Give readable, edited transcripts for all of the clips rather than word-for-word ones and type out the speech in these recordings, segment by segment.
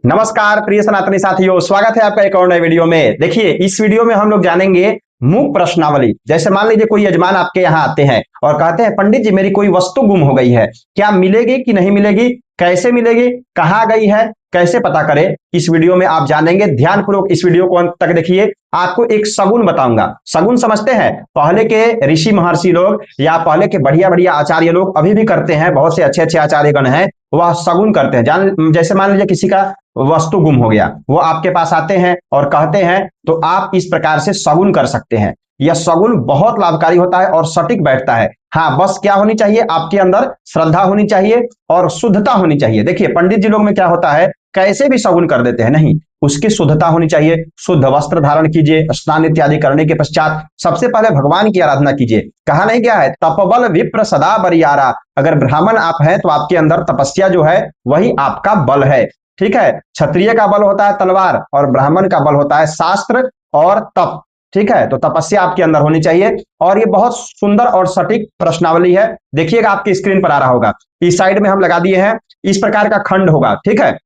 नमस्कार प्रिय सनातनी साथियों, स्वागत है आपका एक और नए वीडियो में। देखिए, इस वीडियो में हम लोग जानेंगे मूक प्रश्नावली। जैसे मान लीजिए कोई यजमान आपके यहाँ आते हैं और कहते हैं पंडित जी मेरी कोई वस्तु गुम हो गई है, क्या मिलेगी कि नहीं मिलेगी, कैसे मिलेगी, कहाँ गई है, कैसे पता करें, इस वीडियो में आप जानेंगे। ध्यानपूर्वक इस वीडियो को अंत तक देखिए। आपको एक शगुन बताऊंगा। शगुन समझते हैं? पहले के ऋषि महर्षि लोग या पहले के बढ़िया बढ़िया आचार्य लोग अभी भी करते हैं, बहुत से अच्छे अच्छे आचार्यगण हैं, वह शगुन करते हैं। जैसे मान लीजिए किसी का वस्तु गुम हो गया, वो आपके पास आते हैं और कहते हैं, तो आप इस प्रकार से शगुन कर सकते हैं। यह शगुन बहुत लाभकारी होता है और सटीक बैठता है। हाँ, बस क्या होनी चाहिए, आपके अंदर श्रद्धा होनी चाहिए और शुद्धता होनी चाहिए। देखिए पंडित जी लोग में क्या होता है, कैसे भी शगुन कर देते हैं, नहीं, उसकी शुद्धता होनी चाहिए। शुद्ध वस्त्र धारण कीजिए, स्नान इत्यादि करने के पश्चात सबसे पहले भगवान की आराधना कीजिए। कहा नहीं गया है, तपबल विप्र सदा बरियारा। अगर ब्राह्मण आप हैं तो आपके अंदर तपस्या जो है वही आपका बल है। ठीक है, क्षत्रिय का बल होता है तलवार और ब्राह्मण का बल होता है शास्त्र और तप। ठीक है, तो तपस्या आपके अंदर होनी चाहिए। और ये बहुत सुंदर और सटीक प्रश्नावली है। देखिएगा, आपकी स्क्रीन पर आ रहा होगा, इस साइड में हम लगा दिए हैं। इस प्रकार का खंड होगा। ठीक है,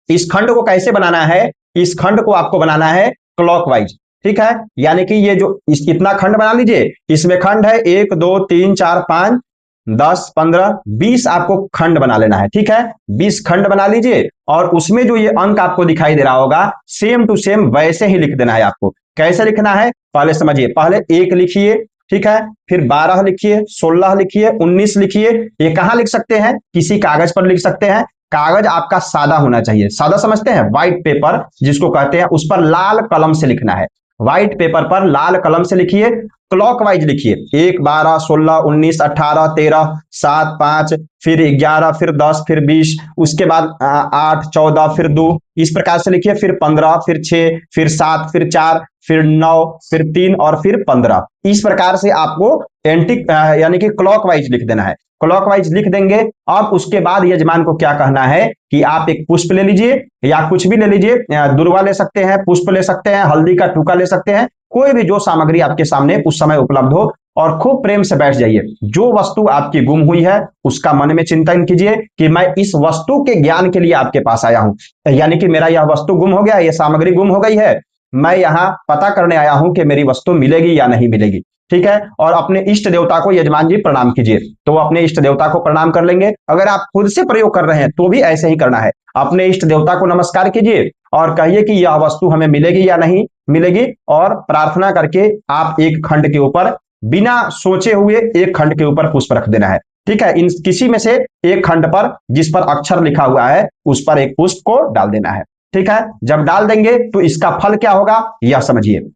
इस खंड को कैसे बनाना है, इस खंड को आपको बनाना है क्लॉकवाइज। ठीक है, यानी कि ये जो इतना खंड बना लीजिए, इसमें खंड है 1 2 3 4 5 10 15 20, आपको खंड बना लेना है। ठीक है, 20 खंड बना लीजिए और उसमें जो ये अंक आपको दिखाई दे रहा होगा सेम टू सेम वैसे ही लिख देना है। आपको कैसे लिखना है पहले समझिए। पहले 1 लिखिए, ठीक है, फिर 12 लिखिए, 16 लिखिए, 19 लिखिए। ये कहां लिख सकते हैं, किसी कागज पर लिख सकते हैं। कागज आपका सादा होना चाहिए। सादा समझते हैं, व्हाइट पेपर जिसको कहते हैं, उस पर लाल कलम से लिखना है। व्हाइट पेपर पर लाल कलम से लिखिए, क्लॉकवाइज लिखिए। 1 12 16 19 18 13 7 5, फिर 11, फिर 10, फिर 20, उसके बाद 8 14, फिर 2, इस प्रकार से लिखिए। फिर 15, फिर 6, फिर 7, फिर 4, फिर 9, फिर 3 और फिर 15। इस प्रकार से आपको एंटी यानी कि क्लॉकवाइज लिख देना है। क्लॉकवाइज लिख देंगे। अब उसके बाद यजमान को क्या कहना है कि आप एक पुष्प ले लीजिए या कुछ भी ले लीजिए, दुर्वा ले सकते हैं, पुष्प ले सकते हैं, हल्दी का टुका ले सकते हैं, कोई भी जो सामग्री आपके सामने उस समय उपलब्ध हो, और खूब प्रेम से बैठ जाइए। जो वस्तु आपकी गुम हुई है उसका मन में चिंतन कीजिए कि मैं इस वस्तु के ज्ञान के लिए आपके पास आया हूं। यानी कि मेरा यह वस्तु गुम हो गया, यह सामग्री गुम हो गई है, मैं यहां पता करने आया हूं कि मेरी वस्तु मिलेगी या नहीं मिलेगी। ठीक है, और अपने इष्ट देवता को यजमान जी प्रणाम कीजिए। तो अपने इष्ट देवता को प्रणाम कर लेंगे। अगर आप खुद से प्रयोग कर रहे हैं तो भी ऐसे ही करना है। अपने इष्ट देवता को नमस्कार कीजिए और कहिए कि यह वस्तु हमें मिलेगी या नहीं मिलेगी, और प्रार्थना करके आप एक खंड के ऊपर, बिना सोचे हुए एक खंड के ऊपर पुष्प रख देना है। ठीक है, इन किसी में से एक खंड पर जिस पर अक्षर लिखा हुआ है उस पर एक पुष्प को डाल देना है। ठीक है, जब डाल देंगे तो इसका फल क्या होगा यह समझिए।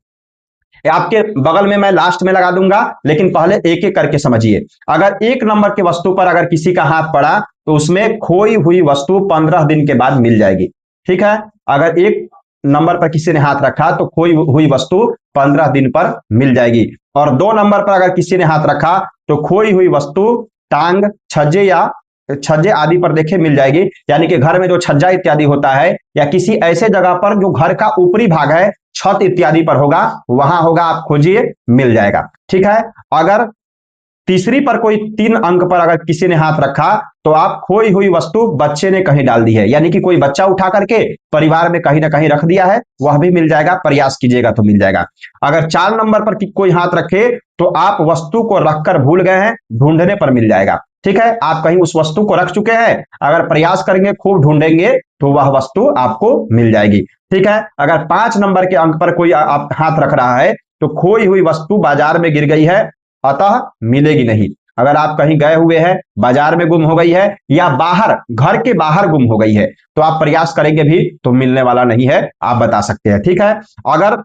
आपके बगल में मैं लास्ट में लगा दूंगा, लेकिन पहले एक एक करके समझिए। अगर 1 नंबर के वस्तु पर अगर किसी का हाथ पड़ा तो उसमें खोई हुई वस्तु 15 दिन के बाद मिल जाएगी। ठीक है, अगर 1 नंबर पर किसी ने हाथ रखा तो खोई हुई वस्तु 15 दिन पर मिल जाएगी। और 2 नंबर पर अगर किसी ने हाथ रखा तो खोई हुई वस्तु टांग, छज्जे या छज्जे आदि पर देखे मिल जाएगी। यानी कि घर में जो छज्जा इत्यादि होता है या किसी ऐसे जगह पर जो घर का ऊपरी भाग है, छत इत्यादि पर होगा, वहां होगा, आप खोजिए, मिल जाएगा। ठीक है, अगर तीसरी पर कोई 3 अंक पर अगर किसी ने हाथ रखा तो आप खोई हुई वस्तु बच्चे ने कहीं डाल दी है, यानी कि कोई बच्चा उठा करके परिवार में कहीं ना कहीं रख दिया है, वह भी मिल जाएगा, प्रयास कीजिएगा तो मिल जाएगा। अगर 4 नंबर पर कोई हाथ रखे तो आप वस्तु को रखकर भूल गए हैं, ढूंढने पर मिल जाएगा। ठीक है, आप कहीं उस वस्तु को रख चुके हैं, अगर प्रयास करेंगे, खूब ढूंढेंगे तो वह वस्तु आपको मिल जाएगी। ठीक है, अगर 5 नंबर के अंक पर कोई आप हाथ रख रहा है तो खोई हुई वस्तु बाजार में गिर गई है, अतः मिलेगी नहीं। अगर आप कहीं गए हुए हैं, बाजार में गुम हो गई है या बाहर, घर के बाहर गुम हो गई है, तो आप प्रयास करेंगे भी तो मिलने वाला नहीं है, आप बता सकते हैं। ठीक है, अगर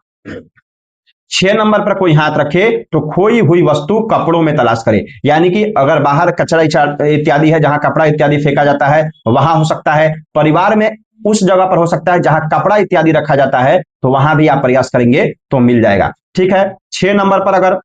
6 नंबर पर कोई हाथ रखे तो खोई हुई वस्तु कपड़ों में तलाश करे। यानी कि अगर बाहर कचरा इत्यादि है, जहां कपड़ा इत्यादि फेंका जाता है, वहां हो सकता है। परिवार में उस जगह पर हो सकता है जहां कपड़ा इत्यादि रखा जाता है, तो वहां भी आप प्रयास करेंगे तो मिल जाएगा। ठीक है, 6 नंबर पर अगर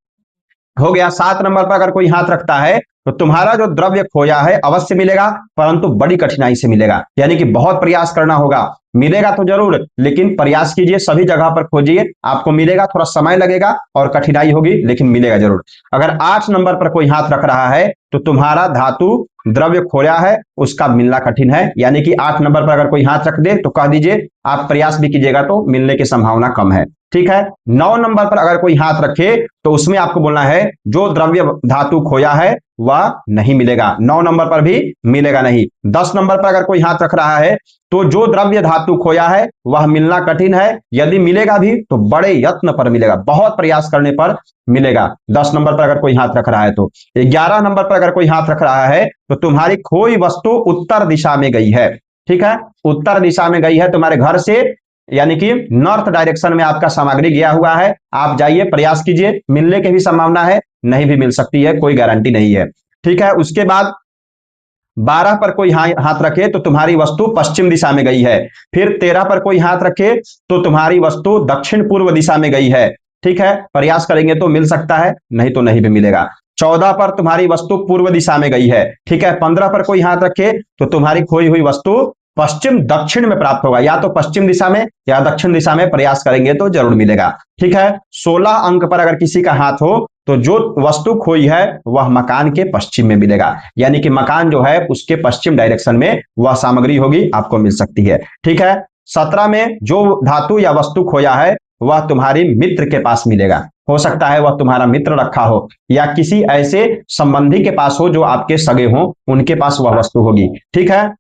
हो गया। 7 नंबर पर अगर कोई हाथ रखता है तो तुम्हारा जो द्रव्य खोया है अवश्य मिलेगा, परंतु बड़ी कठिनाई से मिलेगा, यानी कि बहुत प्रयास करना होगा। मिलेगा तो जरूर, लेकिन प्रयास कीजिए, सभी जगह पर खोजिए, आपको मिलेगा, थोड़ा समय लगेगा और कठिनाई होगी, लेकिन मिलेगा जरूर। अगर 8 नंबर पर कोई हाथ रख रहा है तो तुम्हारा धातु द्रव्य खोया है, उसका मिलना कठिन है, यानी कि 8 नंबर पर अगर कोई हाथ रख दे तो कह दीजिए आप प्रयास भी कीजिएगा तो मिलने की संभावना कम है। ठीक है। 9 नंबर पर अगर कोई हाथ रखे तो उसमें आपको बोलना है जो द्रव्य धातु खोया है वह नहीं मिलेगा, 9 नंबर पर भी मिलेगा नहीं। 10 नंबर पर अगर कोई हाथ रख रहा है तो जो द्रव्य धातु खोया है वह मिलना कठिन है, यदि मिलेगा भी तो बड़े यत्न पर मिलेगा, बहुत प्रयास करने पर मिलेगा। 10 नंबर पर अगर कोई हाथ रख रहा है तो 11 नंबर पर अगर कोई हाथ रख रहा है तो तुम्हारी खोई वस्तु उत्तर दिशा में गई है। ठीक है, उत्तर दिशा में गई है तुम्हारे घर से, यानी कि नॉर्थ डायरेक्शन में आपका सामग्री गया हुआ है, आप जाइए, प्रयास कीजिए, मिलने की भी संभावना है, नहीं भी मिल सकती है, कोई गारंटी नहीं है। ठीक है। उसके बाद 12 पर कोई हाथ रखे तो तुम्हारी वस्तु पश्चिम दिशा में गई है। फिर 13 पर कोई हाथ रखे तो तुम्हारी वस्तु दक्षिण पूर्व दिशा में गई है। ठीक है, प्रयास करेंगे तो मिल सकता है, नहीं तो नहीं भी मिलेगा। 14 पर तुम्हारी वस्तु पूर्व दिशा में गई है। ठीक है। 15 पर कोई हाथ रखे तो तुम्हारी खोई हुई वस्तु पश्चिम दक्षिण में प्राप्त होगा, या तो पश्चिम दिशा में या दक्षिण दिशा में, प्रयास करेंगे तो जरूर मिलेगा। ठीक है। 16 अंक पर अगर किसी का हाथ हो तो जो वस्तु खोई है वह मकान के पश्चिम में मिलेगा, यानी कि मकान जो है उसके पश्चिम डायरेक्शन में वह सामग्री होगी, आपको मिल सकती है। ठीक है। 17 में जो धातु या वस्तु खोया है वह तुम्हारी मित्र के पास मिलेगा, हो सकता है वह तुम्हारा मित्र रखा हो या किसी ऐसे संबंधी के पास हो जो आपके सगे हो, उनके पास वह वस्तु होगी। ठीक है।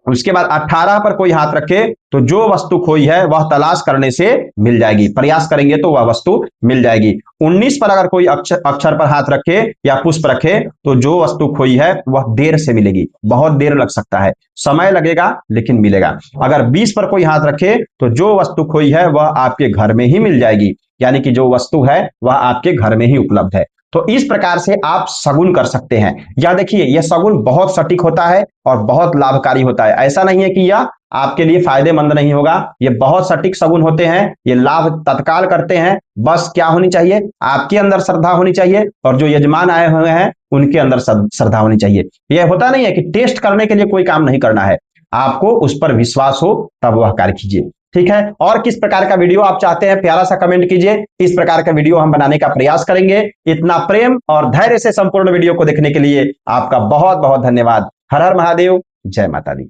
उसके बाद 18 पर कोई हाथ रखे तो जो वस्तु खोई है वह तलाश करने से मिल जाएगी, प्रयास करेंगे तो वह वस्तु मिल जाएगी। 19 पर अगर कोई अक्षर पर हाथ रखे या पुष्प रखे तो जो वस्तु खोई है वह देर से मिलेगी, बहुत देर लग सकता है, समय लगेगा लेकिन मिलेगा। अगर 20 पर कोई हाथ रखे तो जो वस्तु खोई है वह आपके घर में ही मिल जाएगी, यानी कि जो वस्तु है वह आपके घर में ही उपलब्ध है। तो इस प्रकार से आप शगुन कर सकते हैं। या देखिए, यह शगुन बहुत सटीक होता है और बहुत लाभकारी होता है, ऐसा नहीं है कि यह आपके लिए फायदेमंद नहीं होगा, ये बहुत सटीक शगुन होते हैं, ये लाभ तत्काल करते हैं। बस क्या होनी चाहिए, आपके अंदर श्रद्धा होनी चाहिए और जो यजमान आए हुए हैं उनके अंदर श्रद्धा होनी चाहिए। यह होता नहीं है कि टेस्ट करने के लिए कोई काम नहीं करना है, आपको उस पर विश्वास हो तब वह कार्य कीजिए। ठीक है। और किस प्रकार का वीडियो आप चाहते हैं, प्यारा सा कमेंट कीजिए, इस प्रकार का वीडियो हम बनाने का प्रयास करेंगे। इतना प्रेम और धैर्य से संपूर्ण वीडियो को देखने के लिए आपका बहुत बहुत धन्यवाद। हर हर महादेव, जय माता दी।